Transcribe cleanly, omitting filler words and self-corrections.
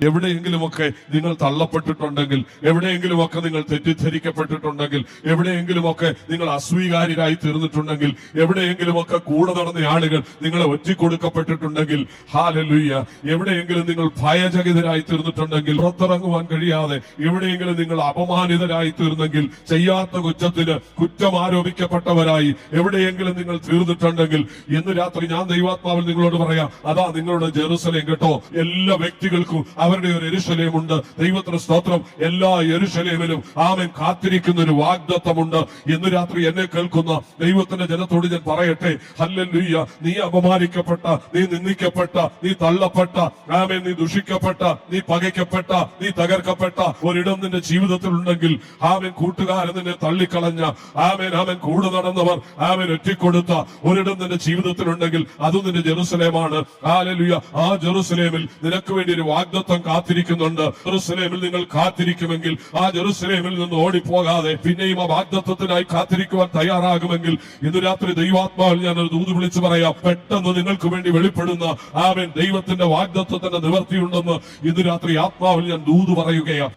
എവിടെയെങ്കിലുമൊക്കെ നിങ്ങൾ തള്ളപ്പെട്ടിട്ടുണ്ടെങ്കിൽ, എവിടെയെങ്കിലുമൊക്കെ നിങ്ങൾ തെറ്റിദ്ധരിക്കപ്പെട്ടിട്ടുണ്ടെങ്കിൽ, എവിടെയെങ്കിലുമൊക്കെ നിങ്ങൾ അസ്വീകാര്യരായി തീർന്നിട്ടുണ്ടെങ്കിൽ, എവിടെയെങ്കിലുമൊക്കെ കൂടെ നടന്ന ആളുകൾ നിങ്ങളെ ഒറ്റിക്കൊടുക്കപ്പെട്ടിട്ടുണ്ടെങ്കിൽ, ഹല്ലേലൂയ, എവിടെയെങ്കിലും നിങ്ങൾ ഭയചകിതരായി തീർന്നിട്ടുണ്ടെങ്കിൽ, പുറത്തിറങ്ങുവാൻ കഴിയാതെ എവിടെയെങ്കിലും നിങ്ങൾ അപമാനിതരായി തീർന്നെങ്കിൽ, ചെയ്യാത്ത കുറ്റത്തിന് കുറ്റം ആരോപിക്കപ്പെട്ടവരായി എവിടെയെങ്കിലും നിങ്ങൾ തീർന്നിട്ടുണ്ടെങ്കിൽ, ഇന്ന് രാത്രി ഞാൻ ദൈവാത്മാവിൽ നിങ്ങളോട് പറയാം, അതാ നിങ്ങളുടെ ജെറുസലേം കേട്ടോ. എല്ലാ വ്യക്തികൾക്കും അവരുടെ ഒരു യെരൂശലേമുണ്ട്. ദൈവത്തിന് സ്തോത്രം. എല്ലാ യെരൂശലേമിലും ആമേൻ കാത്തിരിക്കുന്ന ഒരു വാഗ്ദത്തമുണ്ട്. ഇന്ന് രാത്രി എന്നെ കേൾക്കുന്ന ദൈവത്തിന്റെ ജനത്തോട് ഞാൻ പറയട്ടെ, ഹല്ലേലൂയ, നീ അപമാനിക്കപ്പെട്ട, നീ നിന്ദിക്കപ്പെട്ട, നീ തള്ളപ്പെട്ട, ആമേൻ, നീ ദുഷിക്കപ്പെട്ട, നീ പകയ്ക്കപ്പെട്ട, നീ തകർക്കപ്പെട്ട ഒരിടം നിന്റെ ജീവിതത്തിൽ ഉണ്ടെങ്കിൽ, ആമേൻ, കൂട്ടുകാരൻ നിന്നെ തള്ളിക്കളഞ്ഞ, ആമേൻ, ആമേൻ, കൂടെ നടന്നവർ ആമേൻ ഒറ്റിക്കൊടുത്ത ഒരിടം നിന്റെ ജീവിതത്തിൽ ഉണ്ടെങ്കിൽ അതും നിന്റെ ജെറുസലേമാണ്. ഹല്ലേലൂയ. ആ ജെറുസലേമിൽ നിനക്ക് വേണ്ടി ഒരു വാഗ്ദത്തം കാത്തിരിക്കുന്നുണ്ട്. ജെറുസലേമിൽ നിങ്ങൾ കാത്തിരിക്കുമെങ്കിൽ, ആ ജെറുസലേമിൽ നിന്ന് ഓടിപ്പോകാതെ പിന്നെയും ആ വാഗ്ദത്തത്തിനായി കാത്തിരിക്കുവാൻ തയ്യാറാകുമെങ്കിൽ, ഇന്ന് രാത്രി ദൈവാത്മാവിൽ ഞാൻ ഒരു ദൂത് വിളിച്ചു പറയാം. പെട്ടെന്ന് നിങ്ങൾക്ക് വേണ്ടി വെളിപ്പെടുന്ന ആമേൻ ദൈവത്തിന്റെ വാഗ്ദത്തത്തിന്റെ നിവർത്തിയുണ്ടെന്ന് ഇന്ന് രാത്രി ആത്മാവിൽ ഞാൻ ദൂത് പറയുകയാണ്.